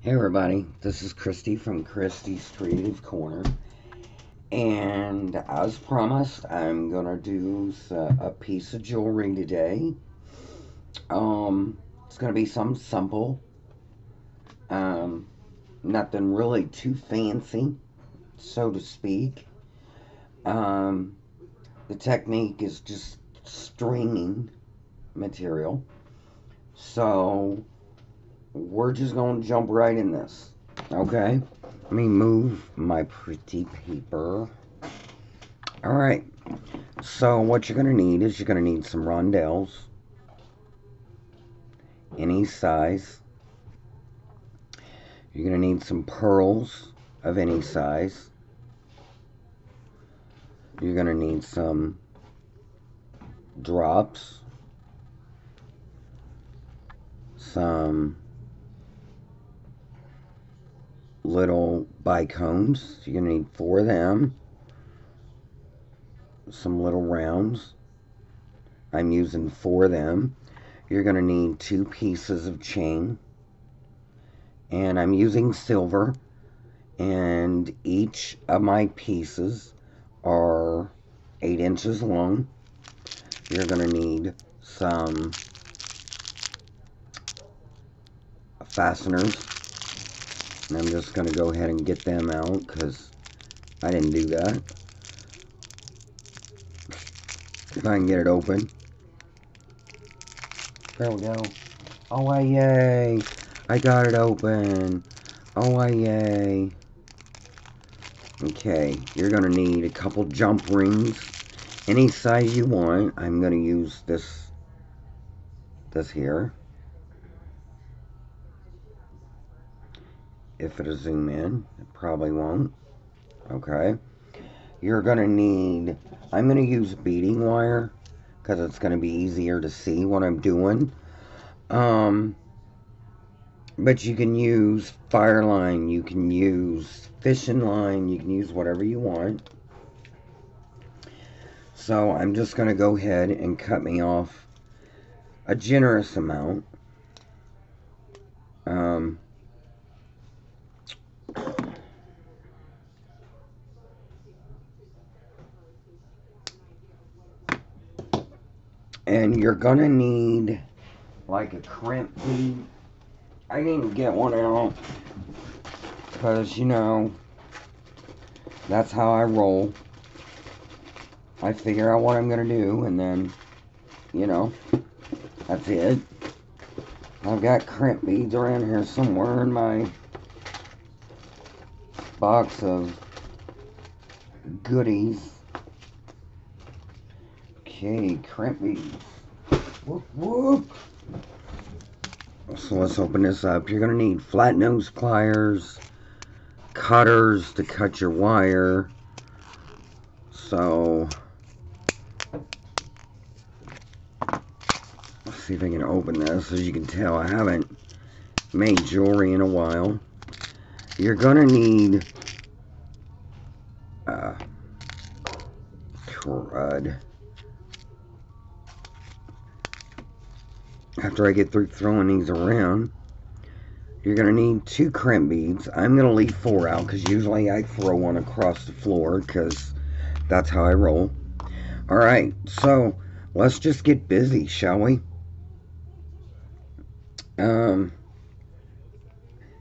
Hey everybody, this is Christy from Christy's Creative Corner, and as promised, I'm gonna do a piece of jewelry today. It's gonna be something simple, um, nothing really too fancy, so to speak. Um, the technique is just stringing material, so we're just gonna jump right in this, okay? Let me move my pretty paper. Alright, so what you're going to need is you're going to need some rondelles, any size. You're going to need some pearls of any size. You're going to need some drops, some little bicones. You're going to need 4 of them. Some little rounds. I'm using 4 of them. You're going to need 2 pieces of chain. And I'm using silver. And each of my pieces are 8 inches long. You're going to need some fasteners. And I'm just going to go ahead and get them out because I didn't do that. If I can get it open. There we go. Oh, yay. I got it open. Oh, yay. Okay, you're going to need a couple jump rings. Any size you want. I'm going to use this here. If it'll zoom in, it probably won't. Okay. You're going to need, I'm going to use beading wire because it's going to be easier to see what I'm doing. But you can use fire line, you can use fishing line, you can use whatever you want. So I'm just going to go ahead and cut me off a generous amount. And you're going to need like a crimp bead. I didn't get one out because, you know, that's how I roll. I figure out what I'm going to do and then, you know, that's it. I've got crimp beads around here somewhere in my box of goodies. Okay, crimp beads. Whoop, whoop. So let's open this up. You're going to need flat nose pliers, cutters to cut your wire. So let's see if I can open this. As you can tell, I haven't made jewelry in a while. You're going to need crud. After I get through throwing these around, you're going to need 2 crimp beads. I'm going to leave 4 out because usually I throw one across the floor because that's how I roll. Alright, so let's just get busy, shall we?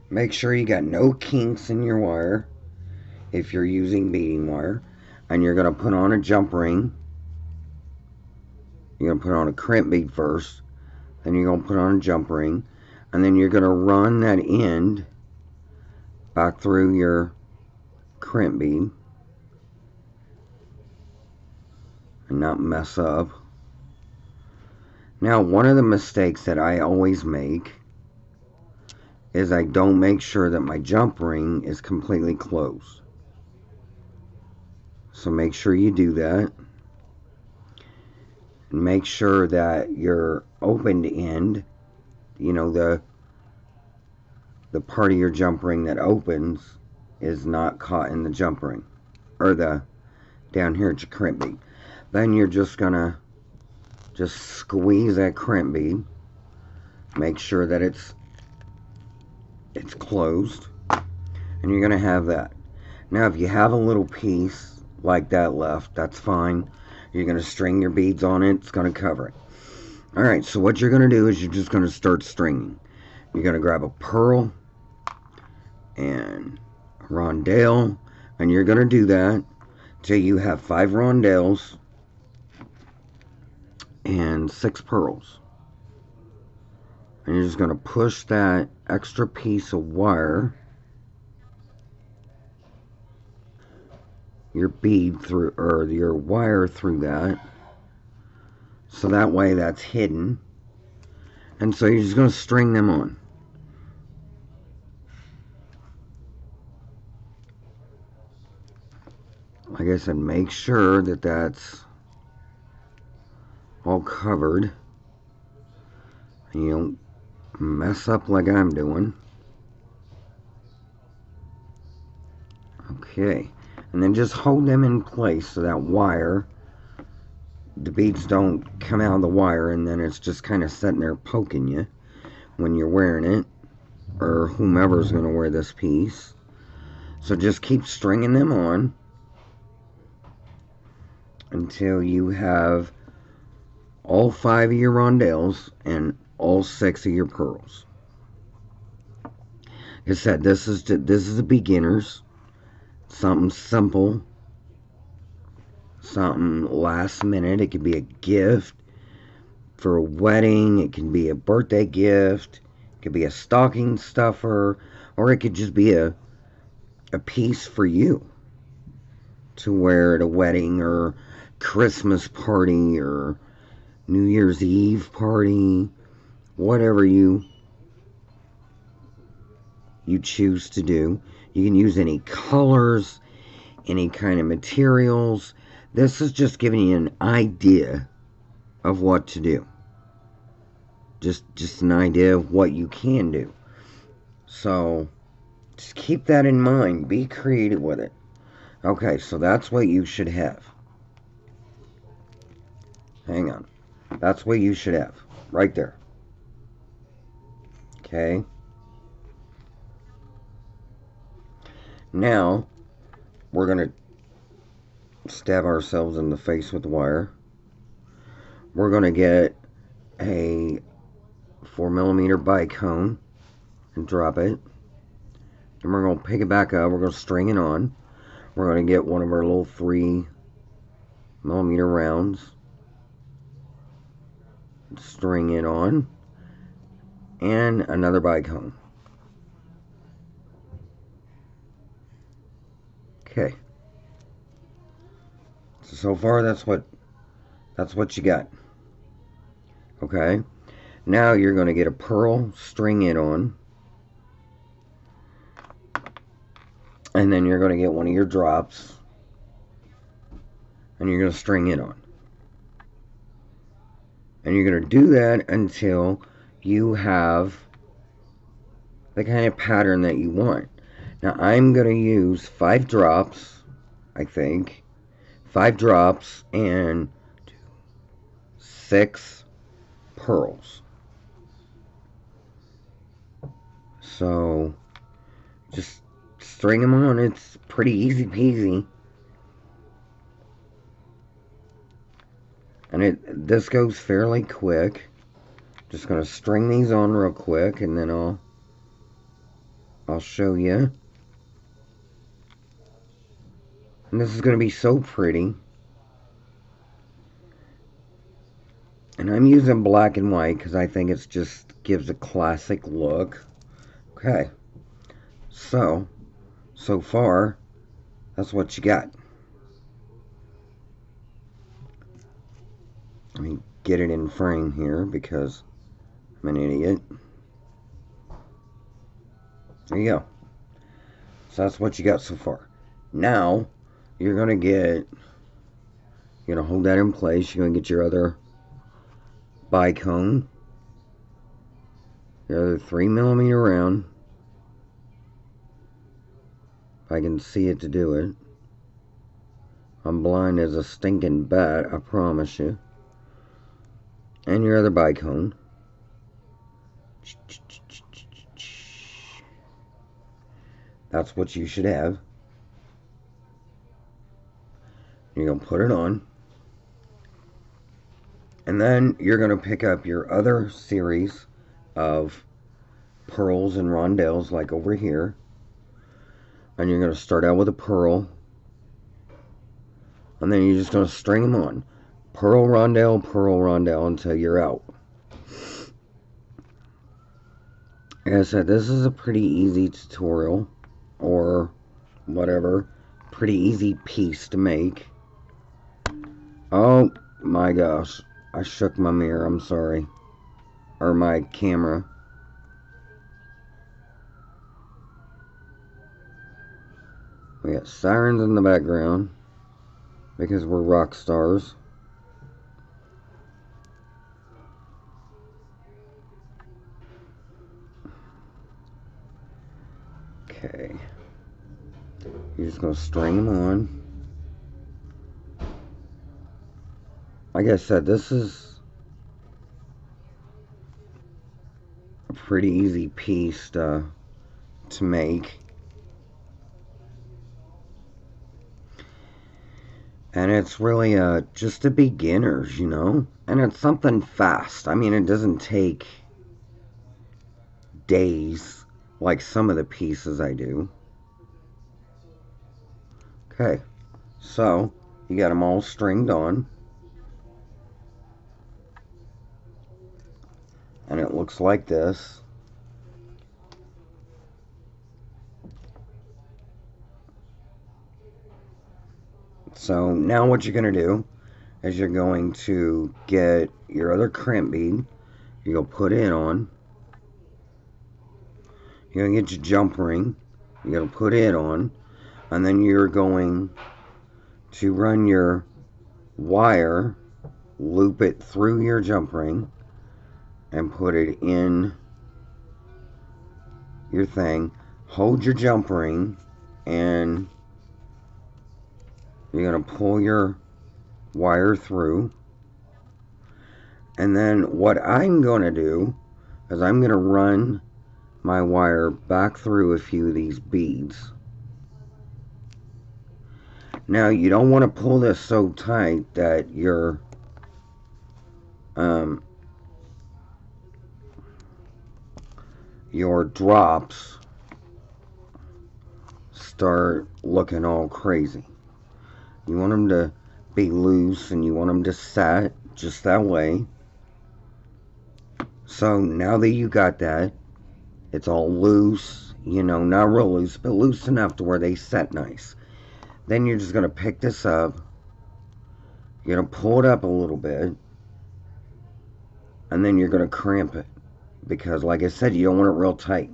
Make sure you got no kinks in your wire if you're using beading wire. And you're going to put on a jump ring. You're going to put on a crimp bead first. Then you're going to put on a jump ring. And then you're going to run that end back through your crimp bead. And not mess up. Now, one of the mistakes that I always make is I don't make sure that my jump ring is completely closed. So make sure you do that. And make sure that your opened end, you know, the part of your jump ring that opens is not caught in the jump ring. Or the down here at your crimp bead. Then you're just gonna squeeze that crimp bead. Make sure that it's it's closed, and you're going to have that. Now, if you have a little piece like that left, that's fine. You're going to string your beads on it. It's going to cover it. Alright, so what you're going to do is you're just going to start stringing. You're going to grab a pearl and a rondelle, and you're going to do that till you have 5 rondelles and 6 pearls. And you're just going to push that extra piece of wire, your bead through, or your wire through that, so that way that's hidden. And so you're just going to string them on. Like I said, make sure that that's all covered and you don't mess up like I'm doing. Okay, and then just hold them in place so that wire, the beads don't come out of the wire and then it's just kind of sitting there poking you when you're wearing it, or whomever's going to wear this piece. So just keep stringing them on until you have all 5 of your rondelles and all 6 of your pearls. Like I said, this is a beginner's, something simple, something last minute. It could be a gift for a wedding, it can be a birthday gift, it could be a stocking stuffer, or it could just be a piece for you to wear at a wedding or Christmas party or New Year's Eve party, whatever you choose to do. You can use any colors, any kind of materials. This is just giving you an idea of what to do. Just an idea of what you can do. So just keep that in mind. Be creative with it. Okay, so that's what you should have. Hang on. That's what you should have. Right there. Okay. Now, we're going to stab ourselves in the face with the wire. We're going to get a 4mm bicone and drop it. And we're going to pick it back up. We're going to string it on. We're going to get one of our little 3mm rounds. String it on. And another bicone. Okay. So far that's what you got. Okay. Now you're going to get a pearl, string it on. And then you're going to get one of your drops. And you're going to string it on. And you're going to do that until you have the kind of pattern that you want. Now I'm going to use 5 drops, I think. 5 drops and 6 pearls. So just string them on. It's pretty easy peasy. And this goes fairly quick. Just going to string these on real quick and then I'll show you. And this is going to be so pretty. And I'm using black and white because I think it just gives a classic look. Okay. So far, that's what you got. Let me get it in frame here because I'm an idiot. There you go. So that's what you got so far. Now, you're going to hold that in place. You're going to get your other bicone. Your other 3mm round. If I can see it to do it. I'm blind as a stinking bat, I promise you. And your other bicone. That's what you should have. You're going to put it on. And then you're going to pick up your other series of pearls and rondelles, like over here. And you're going to start out with a pearl. And then you're just going to string them on. Pearl rondelle until you're out. Like I said, this is a pretty easy tutorial. Or whatever. Pretty easy piece to make. Oh my gosh. I shook my mirror, I'm sorry. Or my camera. We got sirens in the background. Because we're rock stars. Okay. You're just going to string them on. Like I said, this is a pretty easy piece to make. And it's really just a beginner's, you know? And it's something fast. I mean, it doesn't take days like some of the pieces I do. Okay, so you got them all stringed on. And it looks like this. So now what you're going to do is you're going to get your other crimp bead. You're going to put it on. You're going to get your jump ring. You're going to put it on. And then you're going to run your wire, loop it through your jump ring, and put it in your thing. Hold your jump ring, and you're going to pull your wire through. And then what I'm going to do is I'm going to run my wire back through a few of these beads. Now, you don't want to pull this so tight that your drops start looking all crazy. You want them to be loose, and you want them to set just that way. So now that you got that, it's all loose, you know, not real loose, but loose enough to where they set nice. Then you're just going to pick this up. You're going to pull it up a little bit. And then you're going to crimp it. Because, like I said, you don't want it real tight.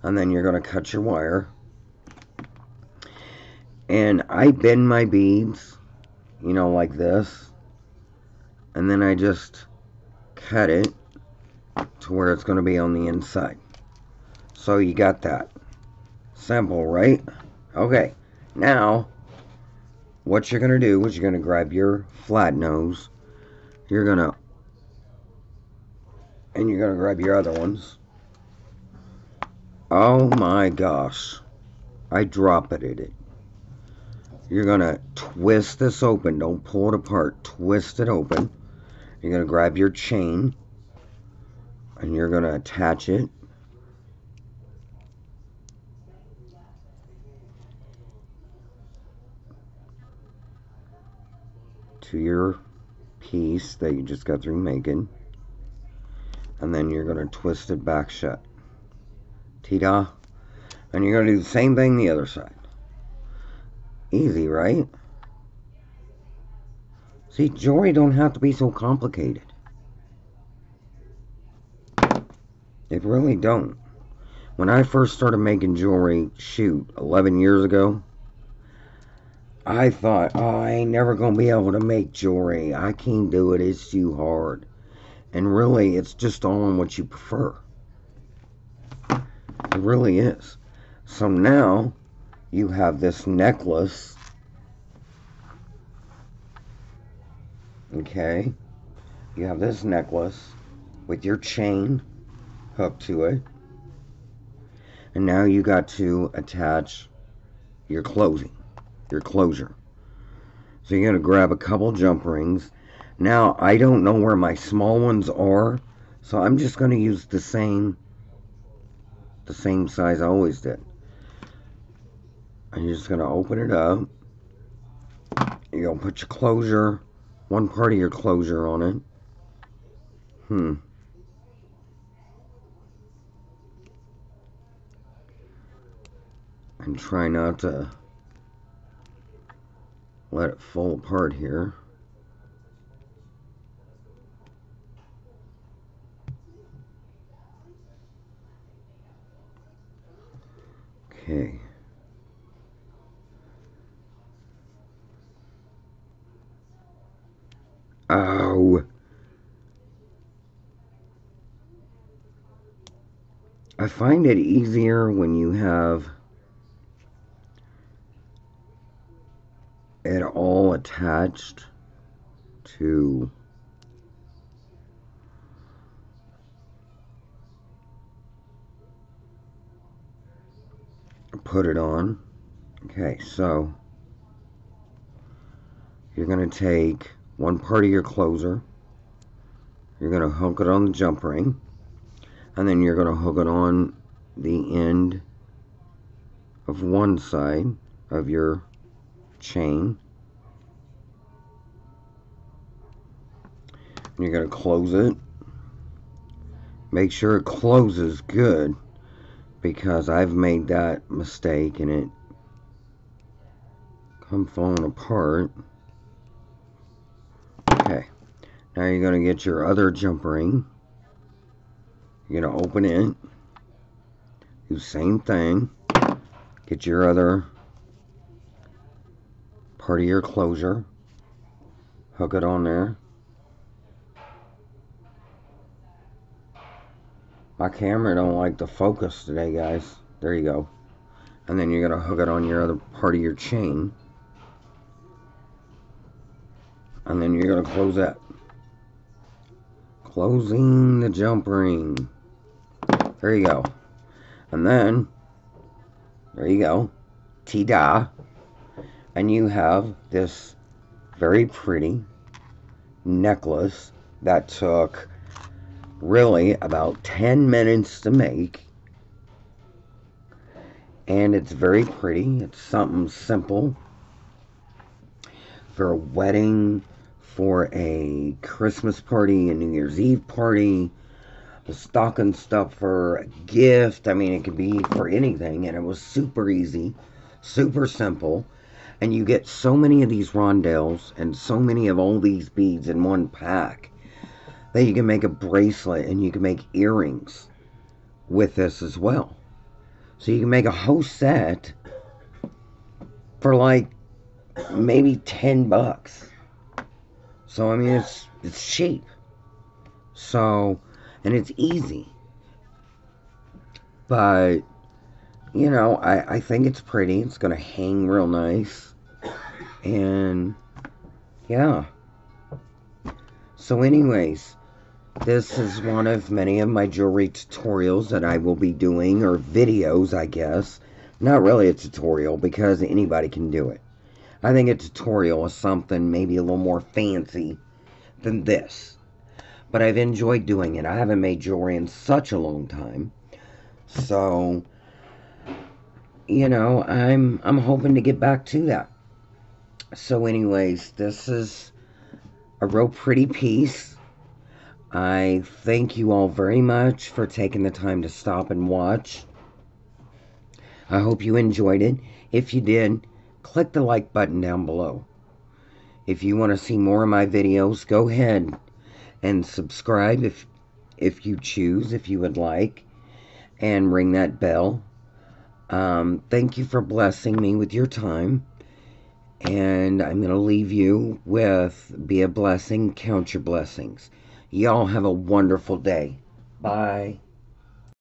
And then you're going to cut your wire. And I bend my beads, you know, like this. And then I just cut it to where it's going to be on the inside. So you got that. Simple, right? Okay. Now, what you're going to do is you're going to grab your flat nose. You're going to grab your other ones. Oh my gosh. I dropped it. You're going to twist this open. Don't pull it apart. Twist it open. You're going to grab your chain. And you're going to attach it. To your piece that you just got through making. And then you're going to twist it back shut. Ta-da. And you're going to do the same thing the other side. Easy, right? See, jewelry don't have to be so complicated. It really don't. When I first started making jewelry, 11 years ago, I thought, oh, I ain't never going to be able to make jewelry. I can't do it. It's too hard. And really, it's just all on what you prefer. It really is. So now, you have this necklace. Okay? You have this necklace with your chain hooked to it. And now you got to attach your closure. So you're going to grab a couple jump rings. Now, I don't know where my small ones are, so I'm just going to use the same size I always did. And you're just going to open it up. You're going to put your closure, one part of your closure on it. And try not to let it fall apart here. Okay. Oh. I find it easier when you have it all attached to put it on. Okay, so you're going to take one part of your closer, you're going to hook it on the jump ring, and then you're going to hook it on the end of one side of your chain. You're going to close it. Make sure it closes good, because I've made that mistake and it come falling apart. Okay, now you're going to get your other jump ring. You're going to open it. Do the same thing. Get your other part of your closure. Hook it on there. My camera don't like to focus today, guys. There you go. And then you're going to hook it on your other part of your chain. And then you're going to close that. Closing the jump ring. There you go. And then, there you go. Ta-da. And you have this very pretty necklace that took really about 10 minutes to make. And it's very pretty. It's something simple for a wedding, for a Christmas party, a New Year's Eve party, a stocking stuffer, a gift. I mean, it could be for anything. And it was super easy, super simple. And you get so many of these rondelles and so many of all these beads in one pack that you can make a bracelet and you can make earrings with this as well. So you can make a whole set for like maybe $10. So I mean, it's cheap. So, and it's easy. But you know, I think it's pretty. It's gonna hang real nice. And yeah. So anyways, this is one of many of my jewelry tutorials that I will be doing, or videos, I guess. Not really a tutorial, because anybody can do it. I think a tutorial is something maybe a little more fancy than this. But I've enjoyed doing it. I haven't made jewelry in such a long time. So, you know, I'm hoping to get back to that. So anyways, this is a real pretty piece. I thank you all very much for taking the time to stop and watch. I hope you enjoyed it. If you did, click the like button down below. If you want to see more of my videos, go ahead and subscribe if you choose, if you would like, and ring that bell. Thank you for blessing me with your time. And I'm going to leave you with, be a blessing, count your blessings. Y'all have a wonderful day. Bye.